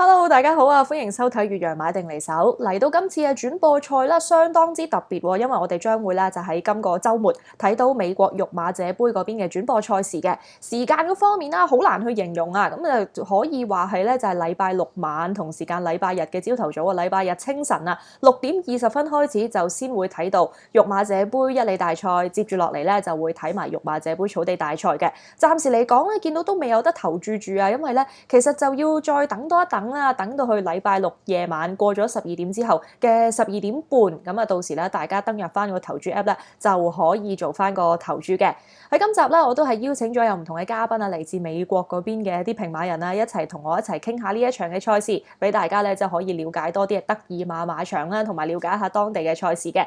Hello， 大家好啊！歡迎收睇越洋買定離手。嚟到今次嘅轉播賽啦，相當之特別喎，因為我哋將會咧就喺今個週末睇到美國育馬者杯嗰邊嘅轉播賽事嘅時間嗰方面啦，好難去形容啊！咁就可以話係咧就係禮拜六晚同時間禮拜日嘅朝頭早啊，禮拜日清晨啊6:20開始就先會睇到育馬者杯一哩大賽，接住落嚟咧就會睇埋育馬者杯草地大賽嘅。暫時嚟講咧，見到都未有得投注住啊，因為咧其實就要再等多一等。等到去禮拜六夜晚過咗12點之後嘅12點半，咁啊到時咧大家登入翻個投注 app 咧就可以做翻個投注嘅。喺今集咧我都係邀請咗有唔同嘅嘉賓啊，嚟自美國嗰邊嘅一啲平馬人啊，一齊同我一齊傾下呢一場嘅賽事，俾大家咧就可以了解多啲德爾馬馬場啦，同埋了解一下當地嘅賽事嘅。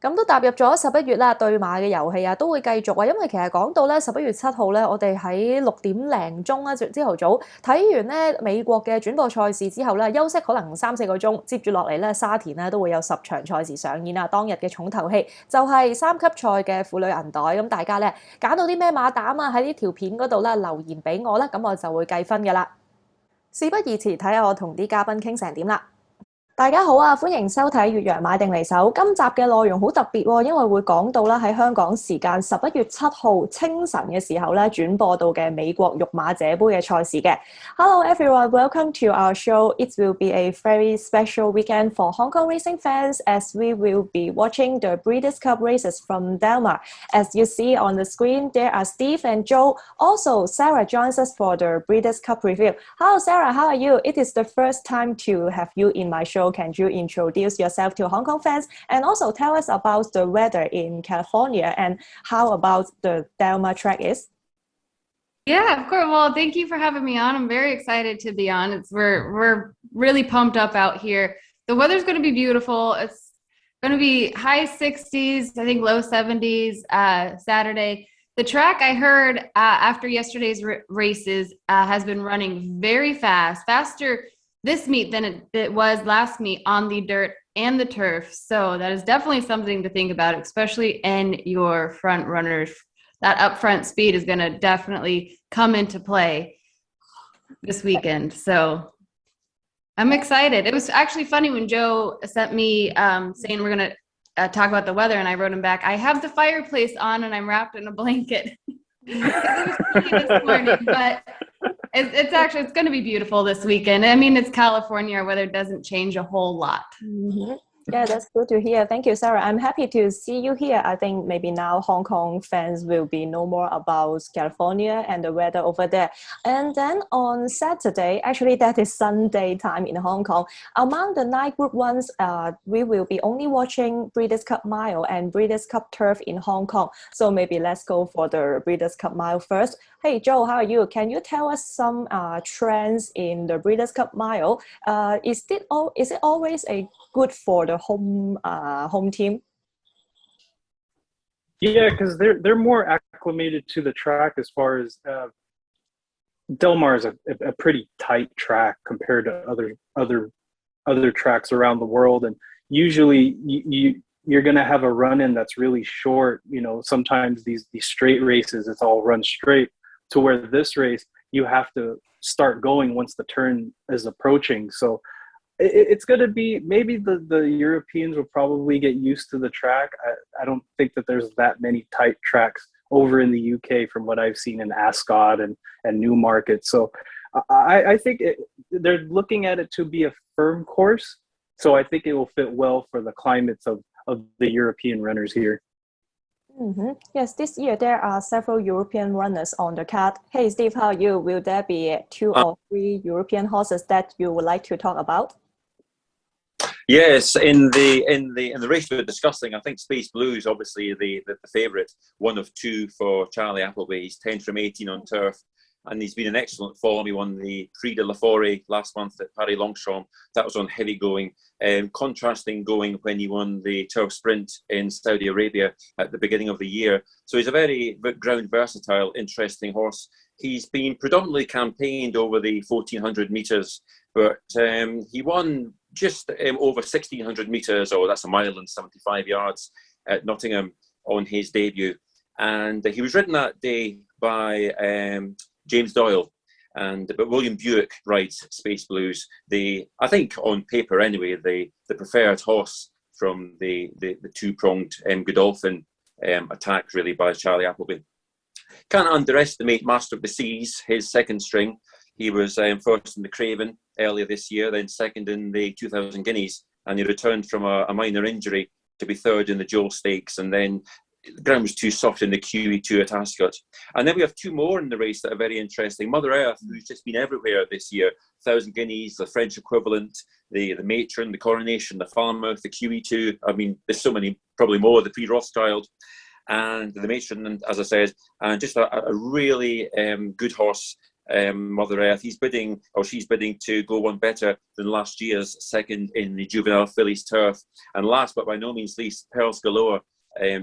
咁都踏入咗11月啦，對馬嘅遊戲啊都會繼續啊，因為其實講到咧11月7號咧，我哋喺6點零鐘啦，朝頭早睇完咧美國嘅轉播賽事之後咧，休息可能3-4個鐘，接住落嚟咧沙田咧都會有10場賽事上演啊。當日嘅重頭戲就係3級賽嘅婦女銀袋，咁大家咧揀到啲咩馬膽啊，喺呢條片嗰度咧留言俾我啦，咁我就會計分㗎啦。事不宜遲，睇下我同啲嘉賓傾成點啦。大家好啊，歡迎收睇越洋買定離手。今集嘅內容好特別喎，因為會講到啦喺香港時間11月7號清晨嘅時候咧轉播到嘅美國育馬者杯嘅賽事嘅。Hello everyone, welcome to our show. It will be a very special weekend for Hong Kong racing fans as we will be watching the Breeders Cup races from Denmark. As you see on the screen, there are Steve and Joe. Also, Sara joins us for the Breeders Cup review. Hello Sara, how are you? It is the first time to have you in my show. Can you introduce yourself to Hong Kong fans and also tell us about the weather in California and how about the Delmar track is? Yeah, of course. Well, thank you for having me on. I'm very excited to be on. We're really pumped up out here. The weather's going to be beautiful. It's going to be high 60s, I think low 70s Saturday. The track I heard after yesterday's races has been running very fast, faster this meet than it was last meet on the dirt and the turf. So that is definitely something to think about, especially in your front runners. That upfront speed is going to definitely come into play this weekend. So I'm excited. It was actually funny when Joe sent me saying we're going to talk about the weather, and I wrote him back, I have the fireplace on and I'm wrapped in a blanket. It was funny this morning, but it's going to be beautiful this weekend. I mean, it's California, weather doesn't change a whole lot. Mm-hmm. Yeah, that's good to hear. Thank you, Sara. I'm happy to see you here. I think maybe now Hong Kong fans will be know more about California and the weather over there. And then on Saturday, actually that is Sunday time in Hong Kong, among the 9 Group 1s, we will be only watching Breeders' Cup Mile and Breeders' Cup Turf in Hong Kong. So maybe let's go for the Breeders' Cup Mile first. Hey, Joe, how are you? Can you tell us some trends in the Breeders' Cup Mile? Is it always a good for the home team? Yeah, because they're more acclimated to the track as far as Del Mar is a pretty tight track compared to other tracks around the world, and usually you're going to have a run-in that's really short. You know, sometimes these straight races, it's all run straight, to where this race you have to start going once the turn is approaching. So it's going to be, maybe the Europeans will probably get used to the track. I don't think that there's that many tight tracks over in the UK from what I've seen in Ascot and Newmarket. So I think they're looking at it to be a firm course. So I think it will fit well for the climates of the European runners here. Mm-hmm. Yes, this year there are several European runners on the card. Hey, Steve, how are you? Will there be 2 or 3 European horses that you would like to talk about? Yes, in the race we were discussing, I think Space Blue is obviously the favourite, 1 of 2 for Charlie Appleby. He's 10 from 18 on turf, and he's been an excellent form. He won the Prix de la Forêt last month at Paris Longchamp. That was on heavy going, contrasting going when he won the turf sprint in Saudi Arabia at the beginning of the year. So he's a very ground versatile, interesting horse. He's been predominantly campaigned over the 1400 metres, but he won just over 1600 metres, or that's a mile and 75 yards at Nottingham on his debut. And he was ridden that day by James Doyle. But William Buick rides Space Blues. I think on paper anyway, the preferred horse from the two-pronged Godolphin attack really by Charlie Appleby. Can't underestimate Master of the Seas, his second string. He was first in the Craven earlier this year, then second in the 2000 Guineas, and he returned from a minor injury to be third in the Joel Stakes, and then the ground was too soft in the QE2 at Ascot. And then we have two more in the race that are very interesting. Mother Earth, who's just been everywhere this year, 1000 Guineas, the French equivalent, the Matron, the Coronation, the Falmouth, the QE2. I mean, there's so many, probably more, the Prix Rothschild, and the Matron, and as I said, and just a really good horse, Mother Earth. She's bidding to go one better than last year's second in the Juvenile Fillies Turf. And last but by no means least, Pearls Galore,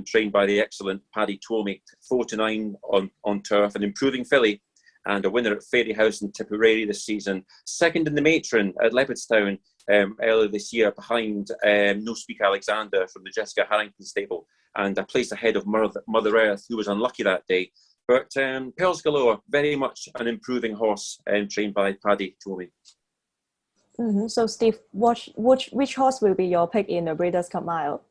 trained by the excellent Paddy Twomey, 4-9 on turf, an improving filly, and a winner at Fairyhouse and Tipperary this season. Second in the Matron at Leopardstown earlier this year, behind No Speak Alexander from the Jessica Harrington stable, and a place ahead of Mother Earth, who was unlucky that day. But Pearls Galore, very much an improving horse, trained by Paddy Twomey. So, Steve, which horse will be your pick in the Breeders' Cup Mile?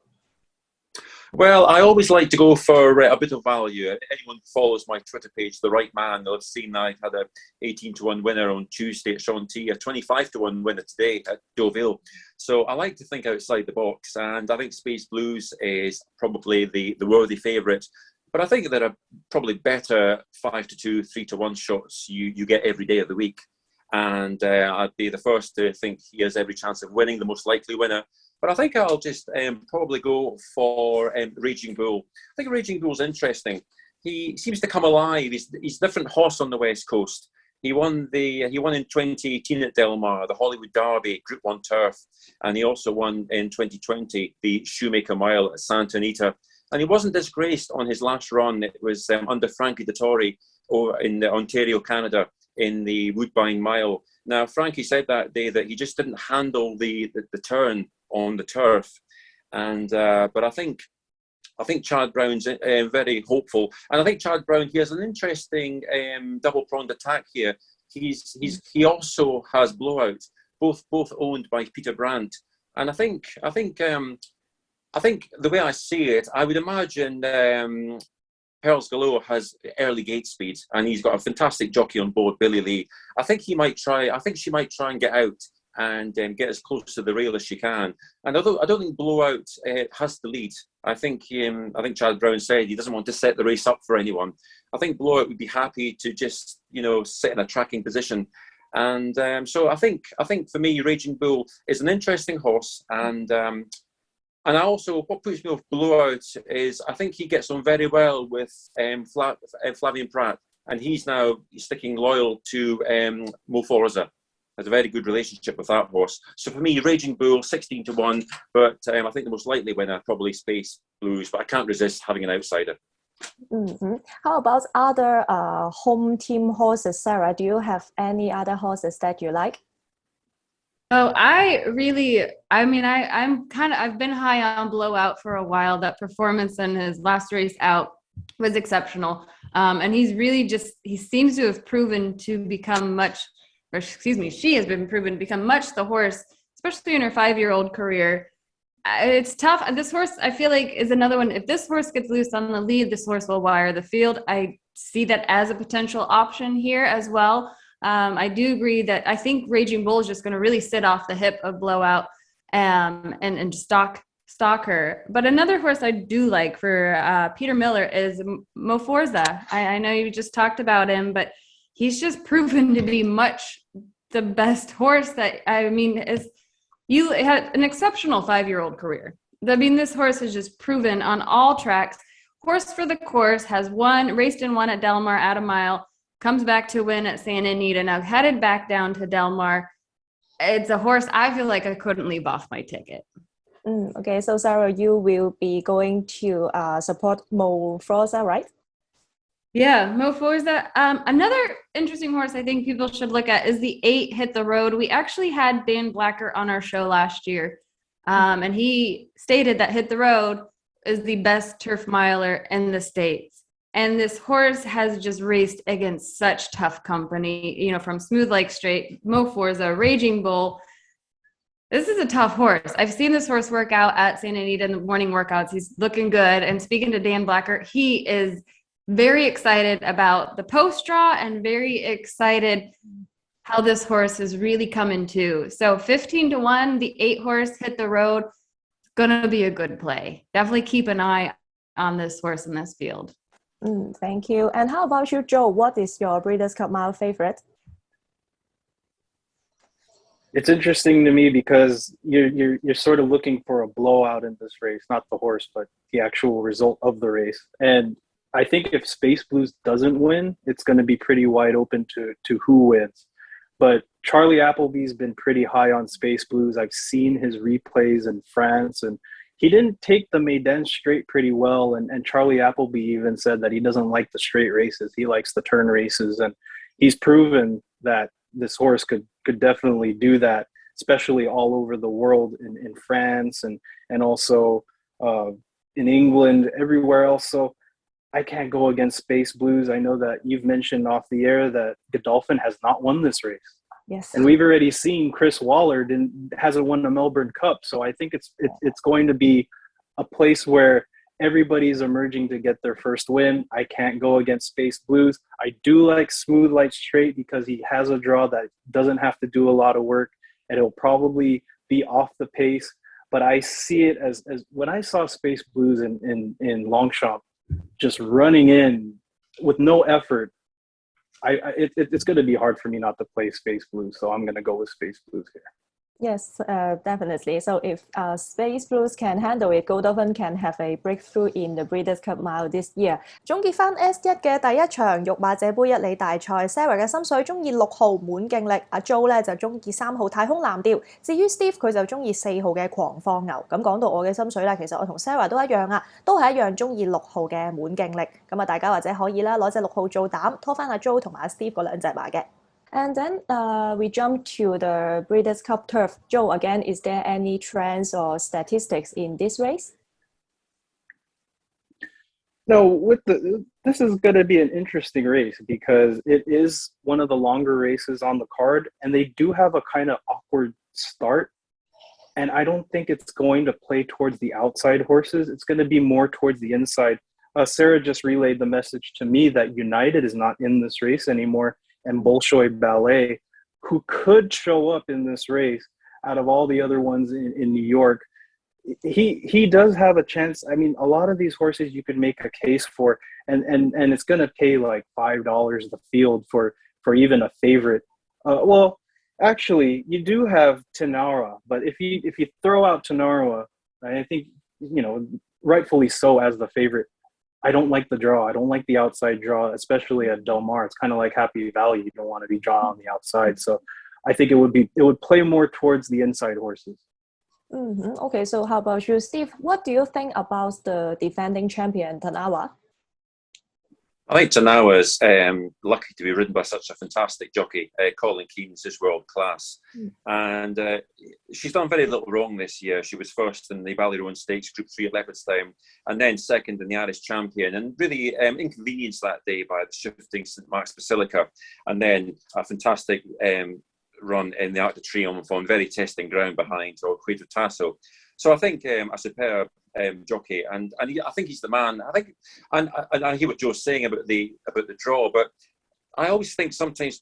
Well, I always like to go for a bit of value. Anyone who follows my Twitter page, The Right Man, they'll have seen that I had a 18-1 winner on Tuesday at Shauntea, a 25-1 winner today at Deauville. So I like to think outside the box, and I think Space Blues is probably the worthy favourite. But I think there are probably better 5-2, 3-1 shots you get every day of the week. And I'd be the first to think he has every chance of winning, the most likely winner. But I think I'll just probably go for Raging Bull. I think Raging Bull's interesting. He seems to come alive. He's a different horse on the West Coast. He won in 2018 at Del Mar, the Hollywood Derby, Group 1 turf. And he also won in 2020 the Shoemaker Mile at Santa Anita. And he wasn't disgraced on his last run. It was under Frankie Dettori in Ontario, Canada, in the Woodbine Mile. Now, Frankie said that day that he just didn't handle the turn on the turf, and but I think Chad Brown's very hopeful, and I think Chad Brown, he has an interesting double-pronged attack here. He also has Blowout, both owned by Peter Brandt, and I think the way I see it, I would imagine Pearls Galore has early gate speed, and he's got a fantastic jockey on board, Billy Lee. I think she might try and get out and get as close to the rail as she can. And although I don't think Blowout has to lead, I think Chad Brown said he doesn't want to set the race up for anyone. I think Blowout would be happy to just sit in a tracking position. And so I think for me, Raging Bull is an interesting horse, and I also, what puts me off Blowout is I think he gets on very well with Flavien Prat, and he's now sticking loyal to Mo Forza. Has a very good relationship with that horse. So for me, Raging Bull, 16-1, but I think the most likely winner, probably Space Blues, but I can't resist having an outsider. Mm-hmm. How about other home team horses, Sarah? Do you have any other horses that you like? Oh, I've been high on Blowout for a while. That performance in his last race out was exceptional. And he seems to have proven to become she has been proven to become much the horse, especially in her 5-year-old career. It's tough. This horse, I feel like, is another one. If this horse gets loose on the lead, this horse will wire the field. I see that as a potential option here as well. I do agree that I think Raging Bull is just going to really sit off the hip of Blowout and stalk her. But another horse I do like for Peter Miller is Mo Forza. I know you just talked about him, but he's just proven to be much the best horse you had an exceptional 5-year-old career. I mean, this horse has just proven on all tracks. Horse for the course, has raced and won at Del Mar at a mile, comes back to win at Santa Anita, now headed back down to Del Mar. It's a horse I feel like I couldn't leave off my ticket. Okay, so Sarah, you will be going to support Mo Forza, right? Yeah, Mo Forza. Another interesting horse I think people should look at is the 8 Hit the Road. We actually had Dan Blacker on our show last year, and he stated that Hit the Road is the best turf miler in the States. And this horse has just raced against such tough company, you know, from Smooth Like Straight, Mo Forza, Raging Bull. This is a tough horse. I've seen this horse work out at Santa Anita in the morning workouts. He's looking good. And speaking to Dan Blacker, he is very excited about the post draw and very excited how this horse is really coming to. So 15-1, the 8 horse hit the road. It's going to be a good play. Definitely keep an eye on this horse in this field. Thank you. And how about you, Joe? What is your Breeders' Cup Mile favorite? It's interesting to me because you're sort of looking for a blowout in this race, not the horse, but the actual result of the race. And I think if Space Blues doesn't win, it's going to be pretty wide open to who wins. But Charlie Appleby's been pretty high on Space Blues. I've seen his replays in France, and he didn't take the Maiden straight pretty well. And Charlie Appleby even said that he doesn't like the straight races. He likes the turn races. And he's proven that this horse could definitely do that, especially all over the world in France and also in England, everywhere else. So I can't go against Space Blues. I know that you've mentioned off the air that Godolphin has not won this race. Yes. And we've already seen Chris Waller hasn't won the Melbourne Cup. So I think it's going to be a place where everybody's emerging to get their first win. I can't go against Space Blues. I do like Smooth Like Straight because he has a draw that doesn't have to do a lot of work, and it'll probably be off the pace. But I see it as when I saw Space Blues in Longchamp just running in with no effort, it's going to be hard for me not to play Space Blues. So I'm going to go with Space Blues here. Yes, definitely. So if Space Blues can handle it, Godolphin can have a breakthrough in the Breeders' Cup Mile this year. 總結翻 S1 嘅第一場育馬者杯一哩大賽 ，Sara 嘅心水中意6號滿勁力，阿 Joe 咧就中意3號太空藍調，至於 Steve 佢就中意4號嘅狂放牛。咁講到我嘅心水啦，其實我同 Sara 都一樣啊，都係一樣中意6號嘅滿勁力。咁啊，大家或者可以啦，攞隻6號做膽，拖翻阿 Joe 同埋阿 Steve 嗰兩隻馬嘅。And then we jump to the Breeders' Cup turf. Joe, again, is there any trends or statistics in this race? No, this is going to be an interesting race because it is one of the longer races on the card, and they do have a kind of awkward start. And I don't think it's going to play towards the outside horses. It's going to be more towards the inside. Sara just relayed the message to me that United is not in this race anymore. And Bolshoi Ballet, who could show up in this race out of all the other ones in New York, he does have a chance. I mean, a lot of these horses you could make a case for, and it's going to pay like $5 the field for even a favorite. Well, actually, you do have Tanara, but if you throw out Tanara, I think, you know, rightfully so as the favorite. I don't like the draw. I don't like the outside draw, especially at Del Mar. It's kind of like Happy Valley. You don't want to be drawn on the outside. So I think it would play more towards the inside horses. Okay, so how about you, Steve? What do you think about the defending champion, Tanawa? I think Tanawa's lucky to be ridden by such a fantastic jockey. Colin Keynes is world class. And she's done very little wrong this year. She was first in the Ballyroan Stakes Group 3 at Leopardstown, and then second in the Irish Champion, and really inconvenienced that day by the shifting St Mark's Basilica, and then a fantastic run in the Arc de Triomphe on very testing ground behind Quadro Tasso. So I think a superb jockey, and I think he's the man. I think, and I hear what Joe's saying about the draw, but I always think sometimes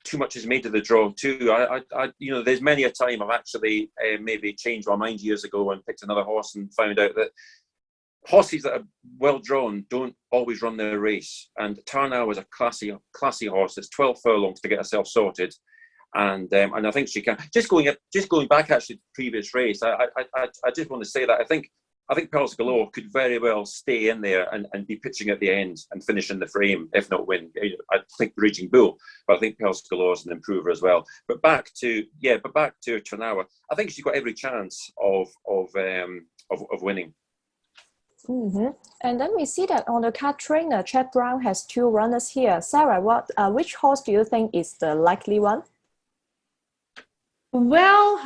too much is made of the draw too. I you know, there's many a time I've actually maybe changed my mind years ago and picked another horse and found out that horses that are well drawn don't always run their race. And Tarnow is a classy horse. It's 12 furlongs to get herself sorted. And I think she can. Just going back actually to the previous race, I just want to say that I think Pearls Galore could very well stay in there and be pitching at the end and finish in the frame, if not win. I think Raging Bull, but I think Pearls Galore is an improver as well. But back to Trinawa, I think she's got every chance of winning. And then we see that on the card trainer, Chad Brown has 2 runners here. Sara, which horse do you think is the likely one? Well,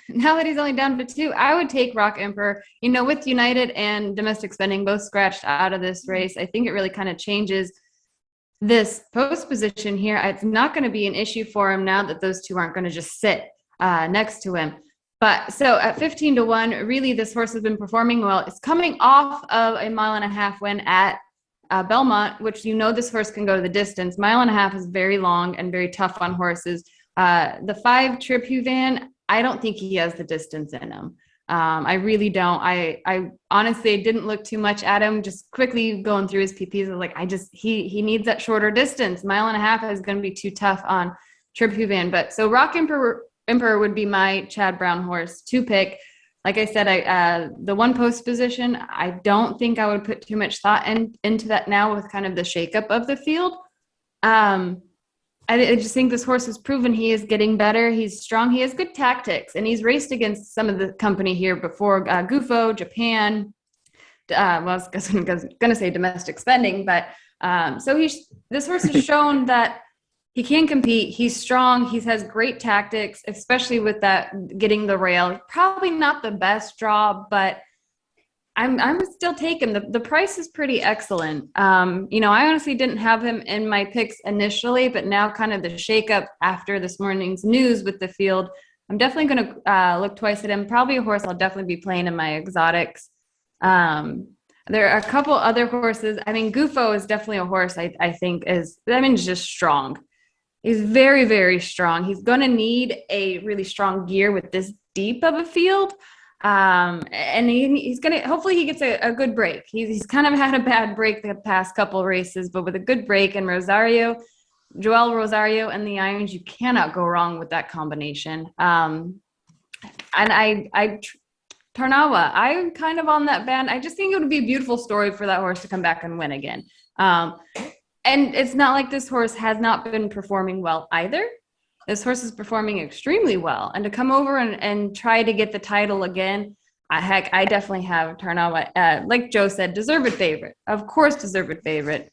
now that he's only down to 2, I would take Rock Emperor. You know, with United and Domestic Spending both scratched out of this race, I think it really kind of changes this post position here. It's not going to be an issue for him now that those two aren't going to just sit next to him. But so at 15 to 1, really this horse has been performing well. It's coming off of a 1.5 mile win at Belmont, which you know this horse can go to the distance. 1.5 miles is very long and very tough on horses. The 5 Trip Huvan, I don't think he has the distance in him. I really don't. I honestly didn't look too much at him. Just quickly going through his PPs, I was like, he needs that shorter distance. 1.5 miles is going to be too tough on Trip Huvan. But so Rock Emperor would be my Chad Brown horse to pick. Like I said, the one post position, I don't think I would put too much thought into that now with kind of the shakeup of the field. I just think this horse has proven he is getting better. He's strong. He has good tactics, and he's raced against some of the company here before. Gufo, Japan. I was going to say Domestic Spending, but so this horse has shown that he can compete. He's strong. He has great tactics, especially with that getting the rail. Probably not the best draw, but I'm still taking the price is pretty excellent. You know, I honestly didn't have him in my picks initially, but now kind of the shakeup after this morning's news with the field, I'm definitely going to look twice at him. Probably a horse I'll definitely be playing in my exotics. There are a couple other horses. I mean, Gufo is definitely a horse I think is just strong. He's very, very strong. He's going to need a really strong gear with this deep of a field. And he's going to, hopefully he gets a good break. He's kind of had a bad break the past couple races, but with a good break and Joel Rosario and the irons, you cannot go wrong with that combination. And Tarnawa, I'm kind of on that band. I just think it would be a beautiful story for that horse to come back and win again. And it's not like this horse has not been performing well either. This horse is performing extremely well. And to come over and try to get the title again, I definitely have Tarnawa, like Joe said, deserved favorite. Of course, deserved favorite.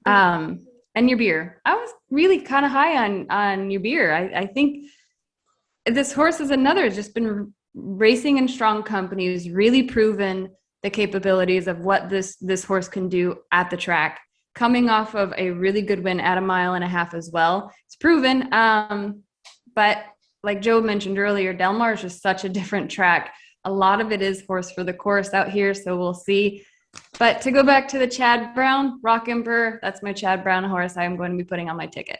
And your beer. I was really kind of high on your beer. I think this horse is just been racing in strong companies, really proven the capabilities of what this horse can do at the track. Coming off of a really good win at 1.5 miles as well. It's proven. But like Joe mentioned earlier, Del Mar is just such a different track. A lot of it is horse for the course out here, so we'll see. But to go back to the Chad Brown, Rock Emperor, that's my Chad Brown horse I'm going to be putting on my ticket.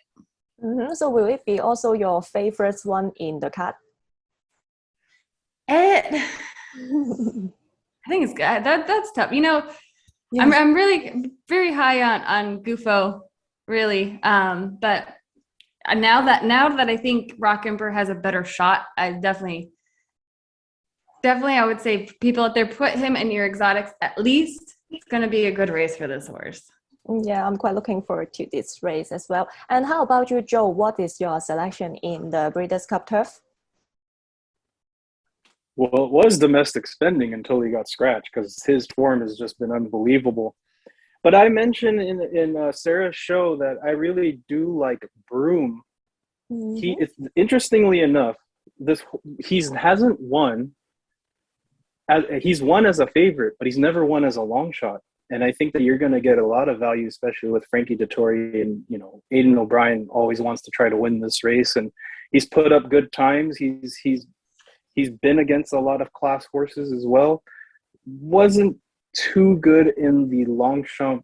Mm-hmm. So will it be also your favorite one in the card? I think it's good. That's tough. You know, yes. I'm really very high on Gufo, really. But now that I think Rock Emperor has a better shot, I definitely I would say people out there, put him in your exotics at least. It's going to be a good race for this horse. Yeah, I'm quite looking forward to this race as well. And how about you, Joe? What is your selection in the Breeders' Cup turf? Well, it was Domestic Spending until he got scratched, because his form has just been unbelievable. But I mentioned in Sara's show that I really do like Broom. Mm-hmm. Interestingly enough, he hasn't won. He's won as a favorite, but he's never won as a long shot. And I think that you're going to get a lot of value, especially with Frankie Dettori, and Aidan O'Brien always wants to try to win this race, and he's put up good times. He's been against a lot of class horses as well. Wasn't too good in the Longchamp,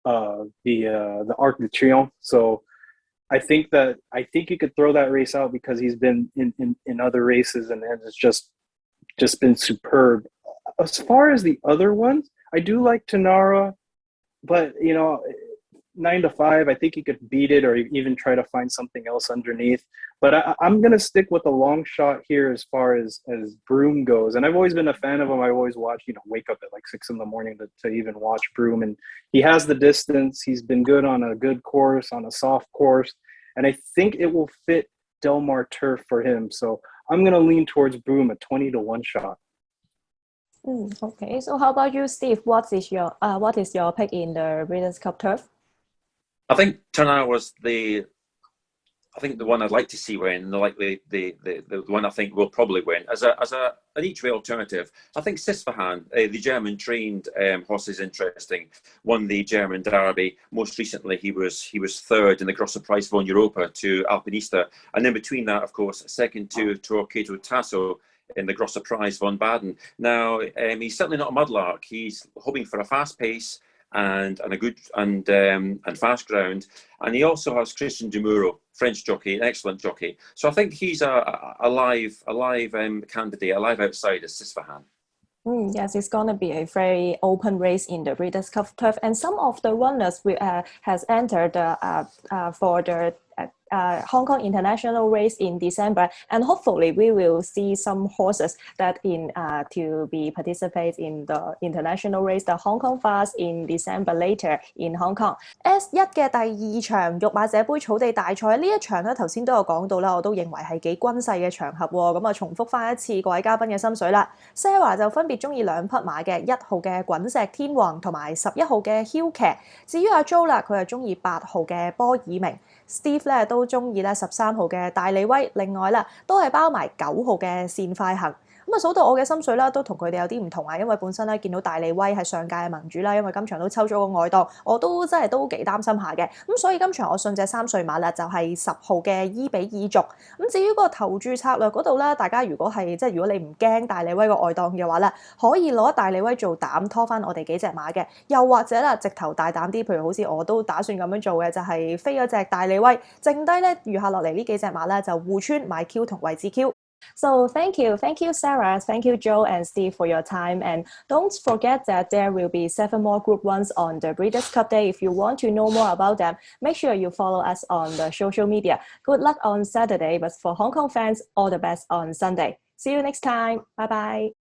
the Arc de Triomphe. So I think you could throw that race out, because he's been in other races and it's just been superb. As far as the other ones, I do like Tanara, but 9 to 5, I think you could beat it, or even try to find something else underneath. But I'm going to stick with the long shot here as far as Broom goes. And I've always been a fan of him. I always watch, wake up at like 6 in the morning to even watch Broom. And he has the distance. He's been good on a good course, on a soft course. And I think it will fit Del Mar turf for him. So I'm going to lean towards Broom, a 20 to 1 shot. Okay. So how about you, Steve? What is your pick in the Breeders' Cup turf? I think Turner was the I think the one I'd like to see win, the one I think will probably win, as an each way alternative, I think Sisfahan, the German trained horse, is interesting. Won the German Derby. Most recently, he was third in the Grosser Preis von Europa to Alpinista, and then between that, of course, second to Torquato Tasso in the Grosser Preis von Baden. Now, he's certainly not a mudlark. He's hoping for a fast pace and a good and fast ground, and he also has Christian Dumuro, French jockey, an excellent jockey. So I think he's a live candidate, a live outsider, Sisfahan. Yes, it's going to be a very open race in the Breeders' Cup turf, and some of the runners has entered for the Hong Kong International race in December, and hopefully we will see some horses that to be participate in the international race, the Hong Kong Fast in December later in Hong Kong. S1 嘅第二場育馬者盃草地大賽呢一場咧，頭先都有講到啦，我都認為係幾均勢嘅場合喎。咁啊，重複翻一次各位嘉賓嘅心水啦。Sara 就分別中意兩匹馬嘅，1號嘅滾石天王同埋11號嘅囂騎。至於阿 Jo 啦，佢係中意8號嘅波爾明。Steve 咧都中意咧13號嘅大利威，另外啦都係包埋9號嘅善快行。咁啊數到我嘅心水啦，都同佢哋有啲唔同啊，因為本身咧見到大利威係上屆嘅盟主啦，因為今場都抽咗個外檔，我都真係都幾擔心下嘅。咁所以今場我信隻3歲馬啦，就係10號嘅伊比爾族。咁至於個投注策略嗰度咧，大家如果如果你唔驚大利威個外檔嘅話咧，可以攞大利威做膽拖翻我哋幾隻馬嘅，又或者啦直頭大膽啲，譬如好似我都打算咁樣做嘅，就係飛咗隻大利威，剩低咧餘下落嚟呢幾隻馬咧就互穿買 Q 同位置 Q。So thank you, Sara, thank you Joe and Steve for your time, and don't forget that there will be 7 more Group 1s on the Breeders' Cup Day. If you want to know more about them, make sure you follow us on the social media. Good luck on Saturday, but for Hong Kong fans, all the best on Sunday. See you next time. Bye bye.